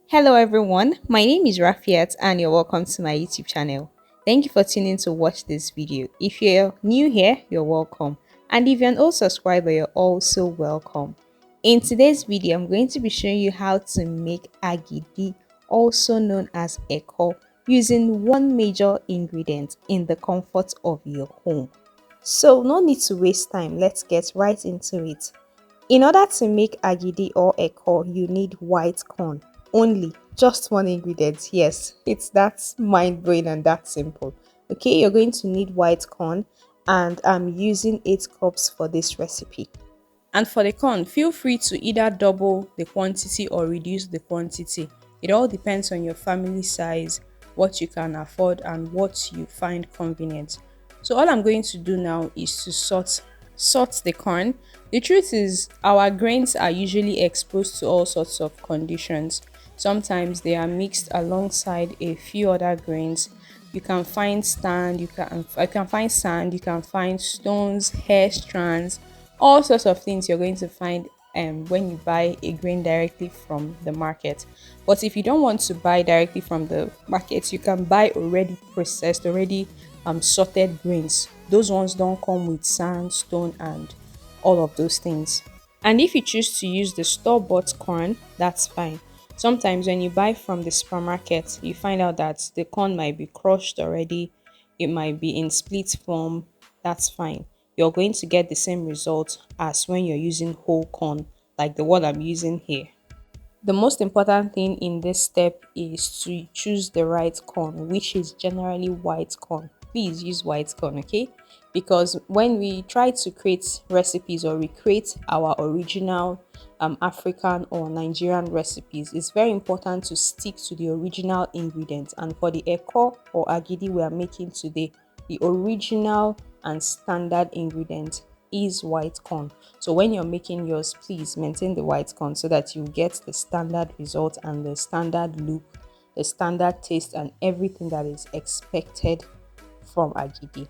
Hello everyone, my name is Rafiat and you're welcome to my YouTube channel. Thank you for tuning to watch this video. If you're new here, you're welcome. And if you're an old subscriber, you're also welcome. In today's video, I'm going to be showing you how to make agidi, also known as eko, using one major ingredient in the comfort of your home. So no need to waste time, let's get right into it. In order to make agidi or eko, you need white corn. Only just one ingredient. Yes, it's that mind blowing and that simple. Okay, you're going to need white corn, and I'm using 8 cups for this recipe. And for the corn, feel free to either double the quantity or reduce the quantity. It all depends on your family size, what you can afford, and what you find convenient. So all I'm going to do now is to sort the corn. The truth is, our grains are usually exposed to all sorts of conditions. Sometimes they are mixed alongside a few other grains. You can find find sand, you can find stones, hair strands, all sorts of things you're going to find when you buy a grain directly from the market. But if you don't want to buy directly from the market, you can buy already processed, already sorted grains. Those ones don't come with sand, stone, and all of those things. And if you choose to use the store-bought corn, that's fine. Sometimes when you buy from the supermarket, you find out that the corn might be crushed already, it might be in split form. That's fine. You're going to get the same result as when you're using whole corn, like the one I'm using here. The most important thing in this step is to choose the right corn, which is generally white corn. Please use white corn, okay? Because when we try to create recipes or recreate our original African or Nigerian recipes, it's very important to stick to the original ingredients. And for the eko or agidi we are making today, the original and standard ingredient is white corn. So when you're making yours, please maintain the white corn so that you get the standard result and the standard look, the standard taste, and everything that is expected from agidi.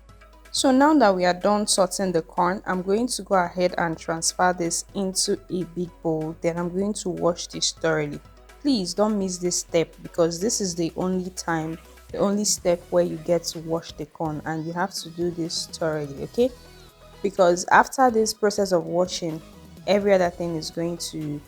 So now that we are done sorting the corn, I'm going to go ahead and transfer this into a big bowl. Then I'm going to wash this thoroughly. Please don't miss this step because this is the only step where you get to wash the corn, and you have to do this thoroughly, okay? Because after this process of washing, every other thing is going to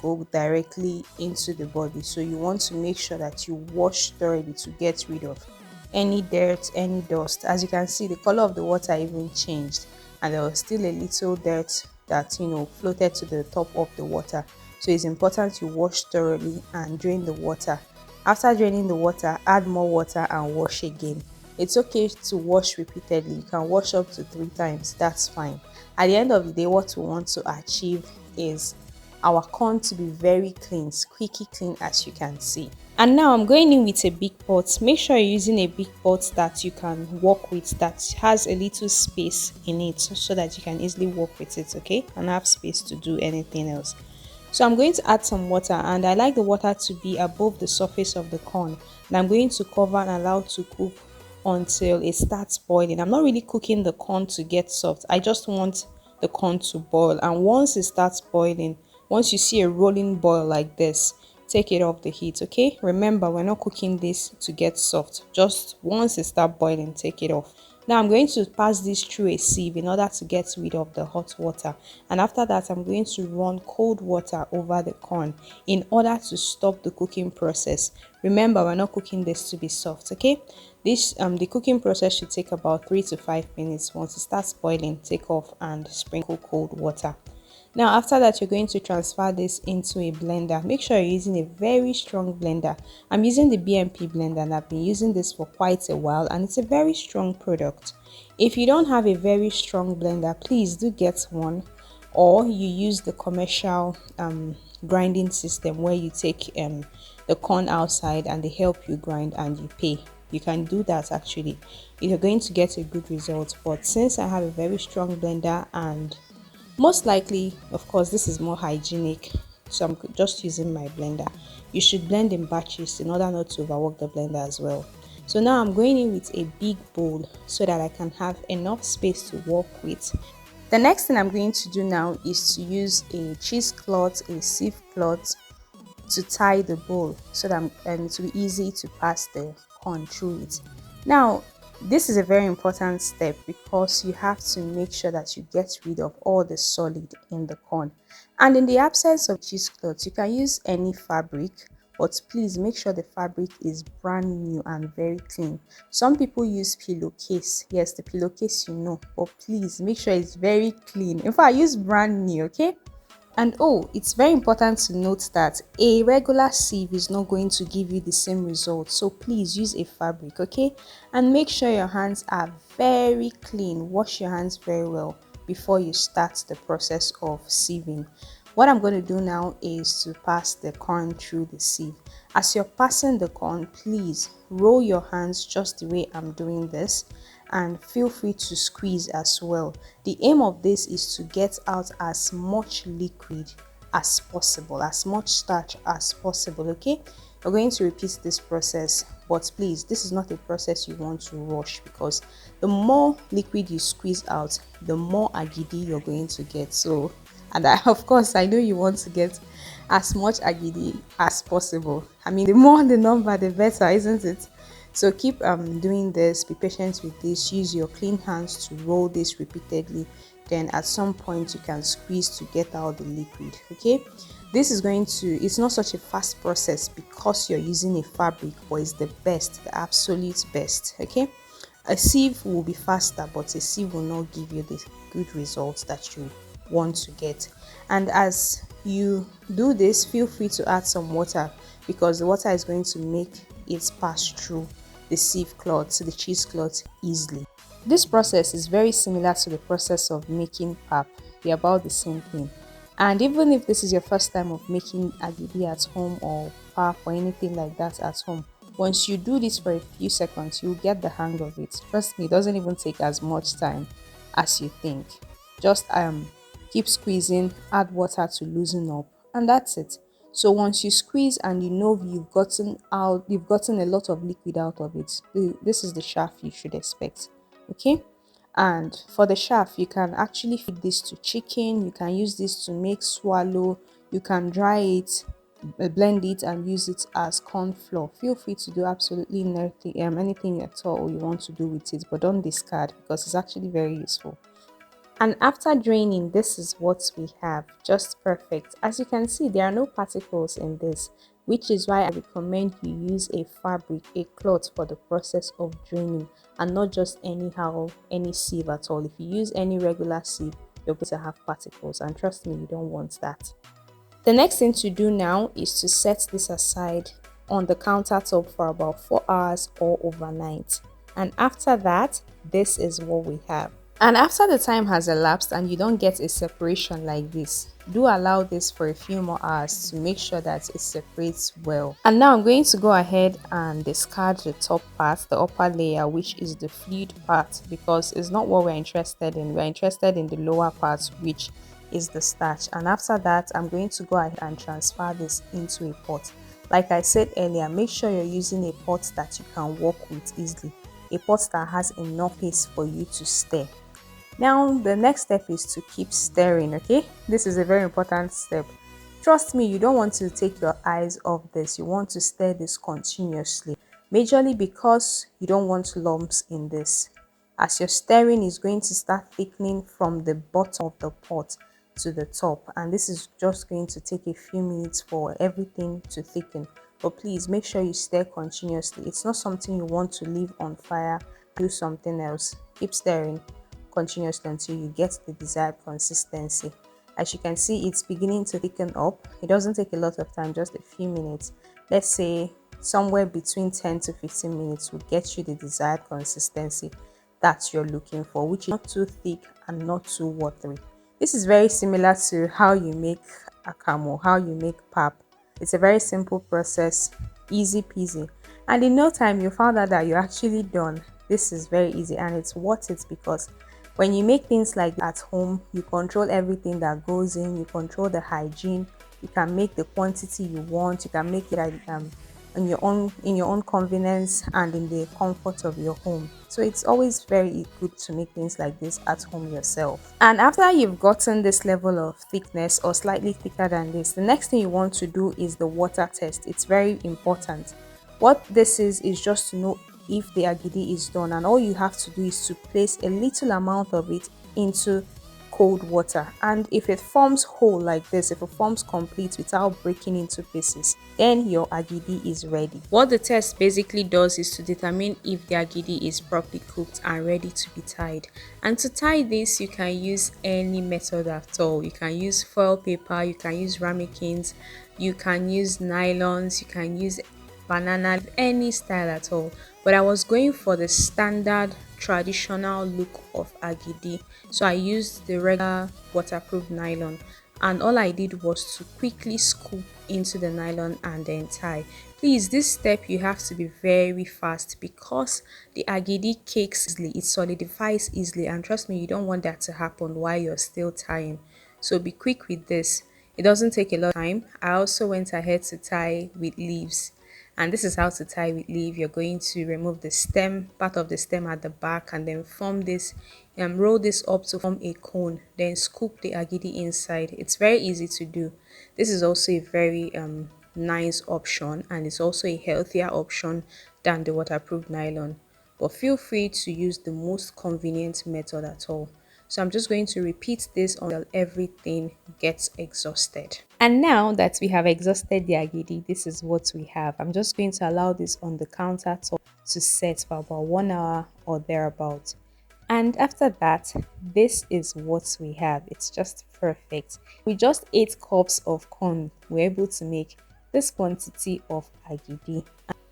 go directly into the body. So you want to make sure that you wash thoroughly to get rid of any dirt, any dust. As you can see, the color of the water even changed, and there was still a little dirt that floated to the top of the water. So it's important you wash thoroughly and drain the water. After draining the water, add more water and wash again. It's okay to wash repeatedly. You can wash up to 3 times. That's fine. At the end of the day, what we want to achieve is our corn to be very clean, squeaky clean, as you can see. And now I'm going in with a big pot. Make sure you're using a big pot that you can work with, that has a little space in it, so that you can easily work with it, okay, and have space to do anything else. So I'm going to add some water, and I like the water to be above the surface of the corn, and I'm going to cover and allow to cook until it starts boiling. I'm not really cooking the corn to get soft. I just want the corn to boil, and once it starts boiling, once you see a rolling boil like this, take it off the heat, okay? Remember, we're not cooking this to get soft. Just once it starts boiling, take it off. Now I'm going to pass this through a sieve in order to get rid of the hot water, and after that I'm going to run cold water over the corn in order to stop the cooking process. Remember, we're not cooking this to be soft, okay? The cooking process should take about 3 to 5 minutes. Once it starts boiling, take off and sprinkle cold water. Now after that, you're going to transfer this into a blender. Make sure you're using a very strong blender. I'm using the BMP blender, and I've been using this for quite a while, and it's a very strong product. If you don't have a very strong blender, please do get one, or you use the commercial grinding system where you take the corn outside and they help you grind and you pay. You can do that actually. You're going to get a good result. But since I have a very strong blender, and most likely, of course, this is more hygienic, so I'm just using my blender. You should blend in batches in order not to overwork the blender as well. So now I'm going in with a big bowl so that I can have enough space to work with. The next thing I'm going to do now is to use a cheesecloth, a sieve cloth, to tie the bowl so that it will be easy to pass the corn through it. Now, this is a very important step because you have to make sure that you get rid of all the solid in the corn. And in the absence of cheesecloth, you can use any fabric, but please make sure the fabric is brand new and very clean. Some people use pillowcase. Yes, the pillowcase you know, but please make sure it's very clean. In fact, use brand new, okay? And oh, it's very important to note that a regular sieve is not going to give you the same result. So please use a fabric, okay? And make sure your hands are very clean. Wash your hands very well before you start the process of sieving. What I'm going to do now is to pass the corn through the sieve. As you're passing the corn, please roll your hands just the way I'm doing this, and feel free to squeeze as well. The aim of this is to get out as much liquid as possible, as much starch as possible, okay? We're going to repeat this process, but please, this is not a process you want to rush, because the more liquid you squeeze out, the more agidi you're going to get. So, and of course, I know you want to get as much agidi as possible. I mean, the more the number, the better, isn't it? So keep doing this, be patient with this, use your clean hands to roll this repeatedly. Then at some point you can squeeze to get out the liquid, okay? This is going to, it's not such a fast process because you're using a fabric, but it's the best, the absolute best, okay? A sieve will be faster, but a sieve will not give you the good results that you want to get. And as you do this, feel free to add some water, because the water is going to make it pass through the sieve cloth, the cheesecloth, easily. This process is very similar to the process of making pap. They're about the same thing. And even if this is your first time of making agidi at home, or pap or anything like that at home, once you do this for a few seconds, you'll get the hang of it. Trust me, it doesn't even take as much time as you think. Just keep squeezing, add water to loosen up, and that's it. So once you squeeze and you know you've gotten a lot of liquid out of it, this is the shaft you should expect, okay? And for the shaft, you can actually feed this to chicken, you can use this to make swallow, you can dry it, blend it and use it as corn flour. Feel free to do absolutely nothing, anything at all you want to do with it, but don't discard, because it's actually very useful. And after draining, this is what we have, just perfect. As you can see, there are no particles in this, which is why I recommend you use a fabric, a cloth, for the process of draining, and not just anyhow, any sieve at all. If you use any regular sieve, you're going to have particles, and trust me, you don't want that. The next thing to do now is to set this aside on the countertop for about 4 hours or overnight. And after that, this is what we have. And after the time has elapsed and you don't get a separation like this, do allow this for a few more hours to make sure that it separates well. And now I'm going to go ahead and discard the top part, the upper layer, which is the fluid part, because it's not what we're interested in. We're interested in the lower part, which is the starch. And after that, I'm going to go ahead and transfer this into a pot. Like I said earlier, make sure you're using a pot that you can work with easily, a pot that has enough space for you to stir. Now the next step is to keep stirring, okay? This is a very important step. Trust me, you don't want to take your eyes off this. You want to stir this continuously, majorly because you don't want lumps in this. As your stirring is going to start thickening from the bottom of the pot to the top, and this is just going to take a few minutes for everything to thicken. But please make sure you stir continuously. It's not something you want to leave on fire. Do something else. Keep stirring continuously until you get the desired consistency. As you can see, it's beginning to thicken up. It doesn't take a lot of time, just a few minutes. Let's say somewhere between 10 to 15 minutes will get you the desired consistency that you're looking for, which is not too thick and not too watery. This is very similar to how you make akamu, how you make pap. It's a very simple process, easy peasy, and in no time you found out that you're actually done. This is very easy and it's worth it, because when you make things like that at home, you control everything that goes in, you control the hygiene, you can make the quantity you want, you can make it in your own convenience and in the comfort of your home. So it's always very good to make things like this at home yourself. And after you've gotten this level of thickness or slightly thicker than this, the next thing you want to do is the water test. It's very important. What this is just to know if the agidi is done, and all you have to do is to place a little amount of it into cold water, and if it forms whole like this, if it forms complete without breaking into pieces, then your agidi is ready. What the test basically does is to determine if the agidi is properly cooked and ready to be tied. And to tie this, you can use any method at all. You can use foil paper, you can use ramekins, you can use nylons, you can use banana, any style at all. But I was going for the standard traditional look of agidi, so I used the regular waterproof nylon, and all I did was to quickly scoop into the nylon and then tie. Please, this step you have to be very fast because the agidi cakes easily, it solidifies easily, and trust me, you don't want that to happen while you're still tying. So be quick with this. It doesn't take a lot of time. I also went ahead to tie with leaves, and this is how to tie with leaf. You're going to remove the stem, part of the stem at the back, and then form this, roll this up to form a cone, then scoop the agidi inside. It's very easy to do. This is also a very nice option, and it's also a healthier option than the waterproof nylon, but feel free to use the most convenient method at all. So I'm just going to repeat this until everything gets exhausted. And now that we have exhausted the agidi, this is what we have. I'm just going to allow this on the countertop to set for about 1 hour or thereabout. And after that, this is what we have. It's just perfect. With just 8 cups of corn, we're able to make this quantity of agidi.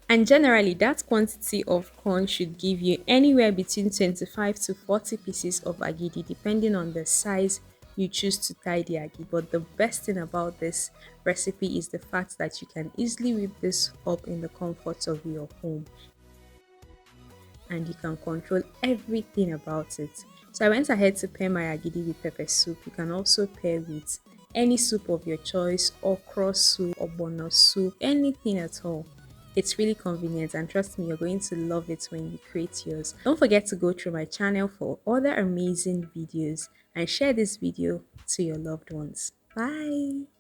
And generally, that quantity of corn should give you anywhere between 25 to 40 pieces of agidi, depending on the size you choose to tie the agidi. But the best thing about this recipe is the fact that you can easily whip this up in the comfort of your home, and you can control everything about it. So I went ahead to pair my agidi with pepper soup. You can also pair with any soup of your choice, okro soup, ogbono soup, anything at all. It's really convenient, and trust me, you're going to love it when you create yours. Don't forget to go through my channel for other amazing videos and share this video to your loved ones. Bye!